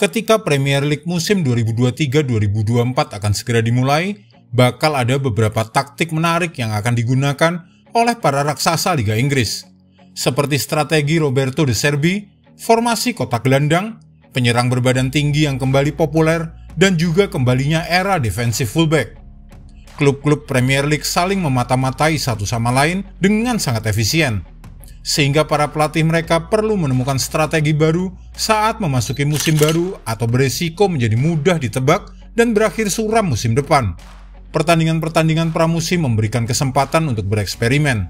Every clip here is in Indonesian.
ketika Premier League musim 2023-2024 akan segera dimulai, bakal ada beberapa taktik menarik yang akan digunakan oleh para raksasa Liga Inggris, seperti strategi Roberto De Zerbi, formasi kotak gelandang, penyerang berbadan tinggi yang kembali populer, dan juga kembalinya era defensive fullback. Klub-klub Premier League saling memata-matai satu sama lain dengan sangat efisien, sehingga para pelatih mereka perlu menemukan strategi baru saat memasuki musim baru atau beresiko menjadi mudah ditebak dan berakhir suram musim depan. Pertandingan-pertandingan pramusim memberikan kesempatan untuk bereksperimen,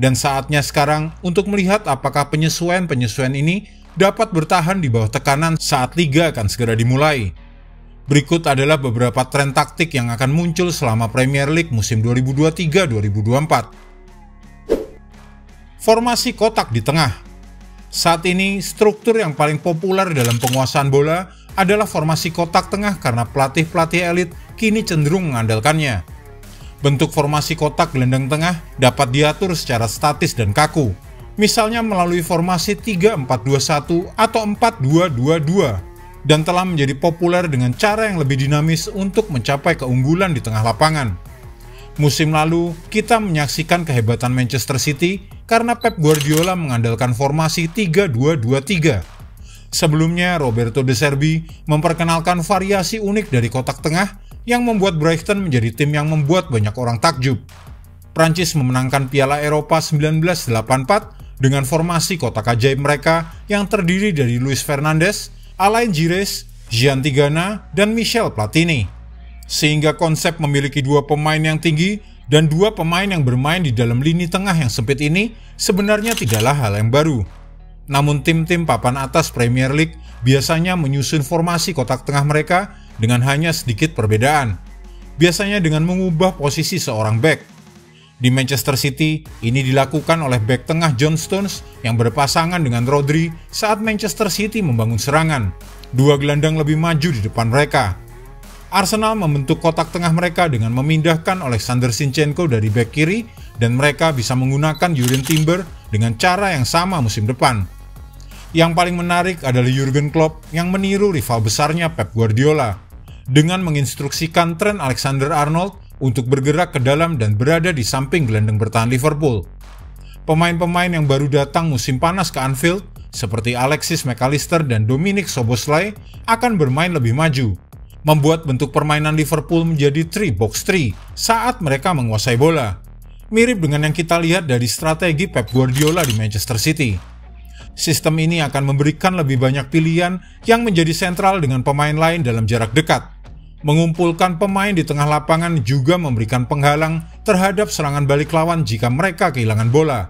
dan saatnya sekarang untuk melihat apakah penyesuaian-penyesuaian ini dapat bertahan di bawah tekanan saat liga akan segera dimulai. Berikut adalah beberapa tren taktik yang akan muncul selama Premier League musim 2023-2024. Formasi kotak di tengah. Saat ini, struktur yang paling populer dalam penguasaan bola adalah formasi kotak tengah karena pelatih-pelatih elit kini cenderung mengandalkannya. Bentuk formasi kotak gelandang tengah dapat diatur secara statis dan kaku, misalnya melalui formasi 3-4-2-1 atau 4-2-2-2, dan telah menjadi populer dengan cara yang lebih dinamis untuk mencapai keunggulan di tengah lapangan. Musim lalu, kita menyaksikan kehebatan Manchester City karena Pep Guardiola mengandalkan formasi 3-2-2-3. Sebelumnya, Roberto De Zerbi memperkenalkan variasi unik dari kotak tengah yang membuat Brighton menjadi tim yang membuat banyak orang takjub. Prancis memenangkan Piala Eropa 1984 dengan formasi kotak ajaib mereka yang terdiri dari Luis Fernandes, Alain Giresse, Gian Tigana, dan Michel Platini. Sehingga konsep memiliki dua pemain yang tinggi dan dua pemain yang bermain di dalam lini tengah yang sempit ini sebenarnya tidaklah hal yang baru. Namun tim-tim papan atas Premier League biasanya menyusun formasi kotak tengah mereka dengan hanya sedikit perbedaan. Biasanya dengan mengubah posisi seorang bek. Di Manchester City, ini dilakukan oleh bek tengah John Stones yang berpasangan dengan Rodri saat Manchester City membangun serangan. Dua gelandang lebih maju di depan mereka. Arsenal membentuk kotak tengah mereka dengan memindahkan Alexander Zinchenko dari bek kiri dan mereka bisa menggunakan Jurgen Timber dengan cara yang sama musim depan. Yang paling menarik adalah Jurgen Klopp yang meniru rival besarnya Pep Guardiola dengan menginstruksikan Trent Alexander-Arnold untuk bergerak ke dalam dan berada di samping gelandang bertahan Liverpool. Pemain-pemain yang baru datang musim panas ke Anfield, seperti Alexis McAllister dan Dominic Szoboszlai, akan bermain lebih maju, membuat bentuk permainan Liverpool menjadi 3-box-3 saat mereka menguasai bola. Mirip dengan yang kita lihat dari strategi Pep Guardiola di Manchester City. Sistem ini akan memberikan lebih banyak pilihan yang menjadi sentral dengan pemain lain dalam jarak dekat. Mengumpulkan pemain di tengah lapangan juga memberikan penghalang terhadap serangan balik lawan jika mereka kehilangan bola.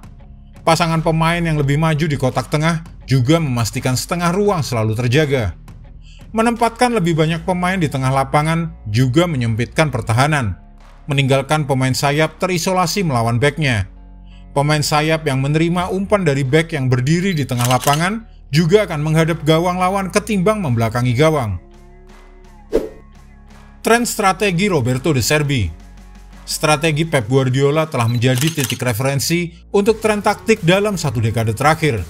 Pasangan pemain yang lebih maju di kotak tengah juga memastikan setengah ruang selalu terjaga. Menempatkan lebih banyak pemain di tengah lapangan juga menyempitkan pertahanan, meninggalkan pemain sayap terisolasi melawan beknya. Pemain sayap yang menerima umpan dari bek yang berdiri di tengah lapangan juga akan menghadap gawang lawan ketimbang membelakangi gawang. Tren strategi Roberto De Zerbi. Strategi Pep Guardiola telah menjadi titik referensi untuk tren taktik dalam satu dekade terakhir.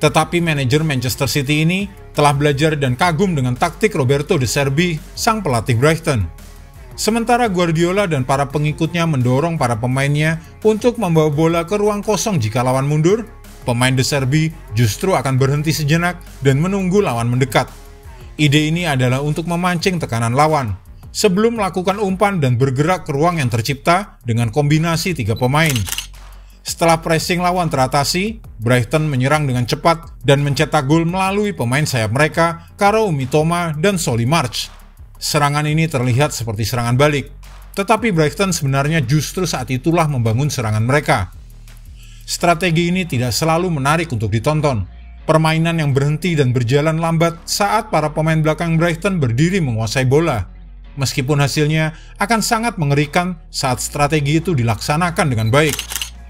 Tetapi manajer Manchester City ini telah belajar dan kagum dengan taktik Roberto De Zerbi, sang pelatih Brighton. Sementara Guardiola dan para pengikutnya mendorong para pemainnya untuk membawa bola ke ruang kosong jika lawan mundur, pemain De Zerbi justru akan berhenti sejenak dan menunggu lawan mendekat. Ide ini adalah untuk memancing tekanan lawan sebelum melakukan umpan dan bergerak ke ruang yang tercipta dengan kombinasi tiga pemain. Setelah pressing lawan teratasi, Brighton menyerang dengan cepat dan mencetak gol melalui pemain sayap mereka, Karou Mitoma dan Solly March. Serangan ini terlihat seperti serangan balik, tetapi Brighton sebenarnya justru saat itulah membangun serangan mereka. Strategi ini tidak selalu menarik untuk ditonton. Permainan yang berhenti dan berjalan lambat saat para pemain belakang Brighton berdiri menguasai bola. Meskipun hasilnya akan sangat mengerikan saat strategi itu dilaksanakan dengan baik.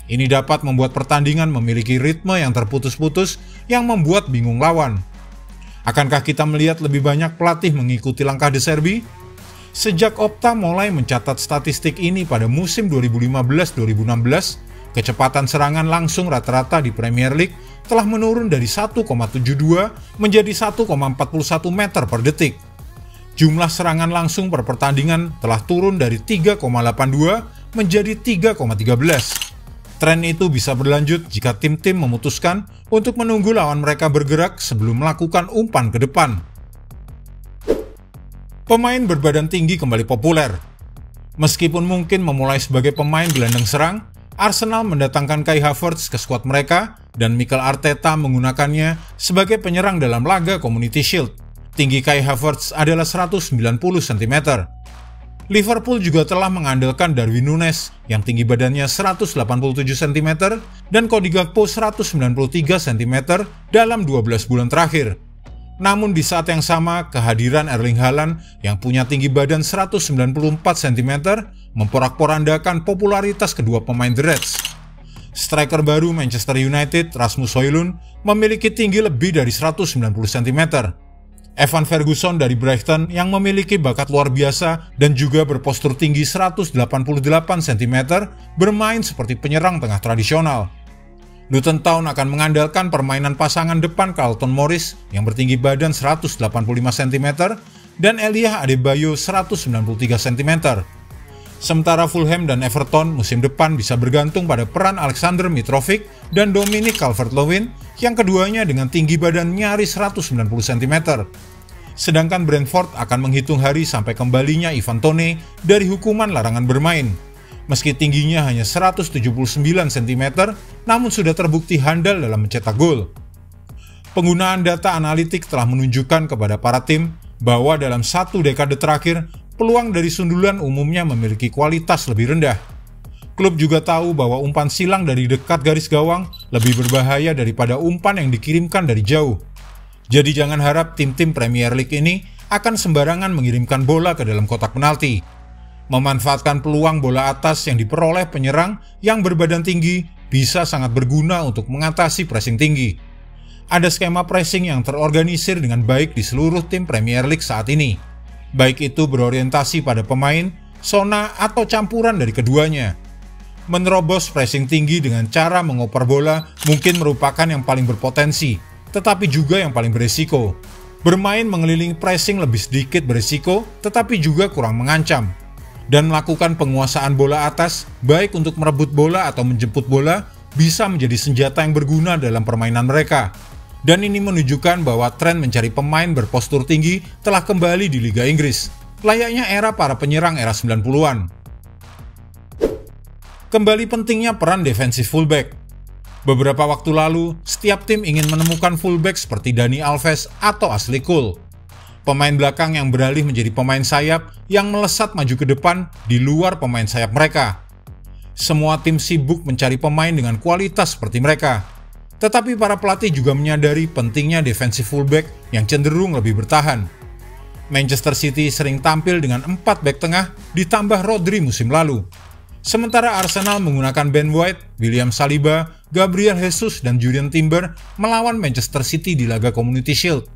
Ini dapat membuat pertandingan memiliki ritme yang terputus-putus yang membuat bingung lawan. Akankah kita melihat lebih banyak pelatih mengikuti langkah De Zerbi? Sejak Opta mulai mencatat statistik ini pada musim 2015-2016, kecepatan serangan langsung rata-rata di Premier League telah menurun dari 1,72 menjadi 1,41 meter per detik. Jumlah serangan langsung per pertandingan telah turun dari 3,82 menjadi 3,13. Tren itu bisa berlanjut jika tim-tim memutuskan untuk menunggu lawan mereka bergerak sebelum melakukan umpan ke depan. Pemain berbadan tinggi kembali populer. Meskipun mungkin memulai sebagai pemain gelandang serang, Arsenal mendatangkan Kai Havertz ke skuad mereka dan Mikel Arteta menggunakannya sebagai penyerang dalam laga Community Shield. Tinggi Kai Havertz adalah 190 cm. Liverpool juga telah mengandalkan Darwin Núñez yang tinggi badannya 187 cm dan Cody Gakpo 193 cm dalam 12 bulan terakhir. Namun di saat yang sama, kehadiran Erling Haaland yang punya tinggi badan 194 cm memporak-porandakan popularitas kedua pemain The Reds. Striker baru Manchester United, Rasmus Højlund, memiliki tinggi lebih dari 190 cm. Evan Ferguson dari Brighton yang memiliki bakat luar biasa dan juga berpostur tinggi 188 cm bermain seperti penyerang tengah tradisional. Luton Town akan mengandalkan permainan pasangan depan Carlton Morris yang bertinggi badan 185 cm dan Elia Adebayo 193 cm. Sementara Fulham dan Everton musim depan bisa bergantung pada peran Alexander Mitrovic dan Dominic Calvert-Lewin yang keduanya dengan tinggi badan nyaris 190 cm. Sedangkan Brentford akan menghitung hari sampai kembalinya Ivan Toney dari hukuman larangan bermain. Meski tingginya hanya 179 cm, namun sudah terbukti handal dalam mencetak gol. Penggunaan data analitik telah menunjukkan kepada para tim bahwa dalam satu dekade terakhir, peluang dari sundulan umumnya memiliki kualitas lebih rendah. Klub juga tahu bahwa umpan silang dari dekat garis gawang lebih berbahaya daripada umpan yang dikirimkan dari jauh. Jadi jangan harap tim-tim Premier League ini akan sembarangan mengirimkan bola ke dalam kotak penalti. Memanfaatkan peluang bola atas yang diperoleh penyerang yang berbadan tinggi bisa sangat berguna untuk mengatasi pressing tinggi. Ada skema pressing yang terorganisir dengan baik di seluruh tim Premier League saat ini. Baik itu berorientasi pada pemain, zona, atau campuran dari keduanya. Menerobos pressing tinggi dengan cara mengoper bola mungkin merupakan yang paling berpotensi, tetapi juga yang paling beresiko. Bermain mengelilingi pressing lebih sedikit beresiko, tetapi juga kurang mengancam. Dan melakukan penguasaan bola atas, baik untuk merebut bola atau menjemput bola, bisa menjadi senjata yang berguna dalam permainan mereka. Dan ini menunjukkan bahwa tren mencari pemain berpostur tinggi telah kembali di Liga Inggris, layaknya era para penyerang era 90-an. Kembali pentingnya peran defensif fullback. Beberapa waktu lalu, setiap tim ingin menemukan fullback seperti Dani Alves atau Ashley Cole. Pemain belakang yang beralih menjadi pemain sayap yang melesat maju ke depan di luar pemain sayap mereka. Semua tim sibuk mencari pemain dengan kualitas seperti mereka. Tetapi para pelatih juga menyadari pentingnya defensive fullback yang cenderung lebih bertahan. Manchester City sering tampil dengan 4 bek tengah ditambah Rodri musim lalu. Sementara Arsenal menggunakan Ben White, William Saliba, Gabriel Jesus, dan Julian Timber melawan Manchester City di laga Community Shield.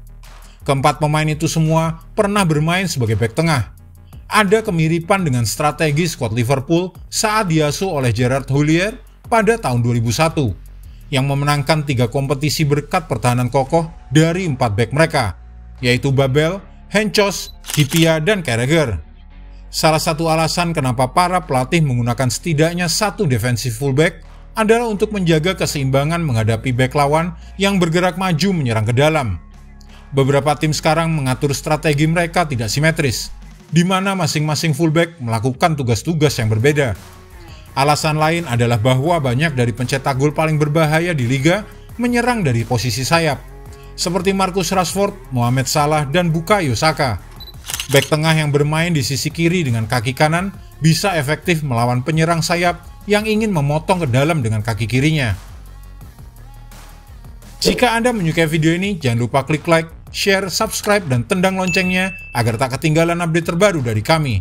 Keempat pemain itu semua pernah bermain sebagai bek tengah. Ada kemiripan dengan strategi skuad Liverpool saat diasuh oleh Gerard Houllier pada tahun 2001, yang memenangkan 3 kompetisi berkat pertahanan kokoh dari 4 bek mereka, yaitu Babel, Henchoz, Hyypiä, dan Carragher. Salah satu alasan kenapa para pelatih menggunakan setidaknya 1 defensive fullback adalah untuk menjaga keseimbangan menghadapi bek lawan yang bergerak maju menyerang ke dalam. Beberapa tim sekarang mengatur strategi mereka tidak simetris, di mana masing-masing fullback melakukan tugas-tugas yang berbeda. Alasan lain adalah bahwa banyak dari pencetak gol paling berbahaya di liga menyerang dari posisi sayap, seperti Marcus Rashford, Mohamed Salah, dan Bukayo Saka. Bek tengah yang bermain di sisi kiri dengan kaki kanan bisa efektif melawan penyerang sayap yang ingin memotong ke dalam dengan kaki kirinya. Jika Anda menyukai video ini, jangan lupa klik like, share, subscribe, dan tendang loncengnya agar tak ketinggalan update terbaru dari kami.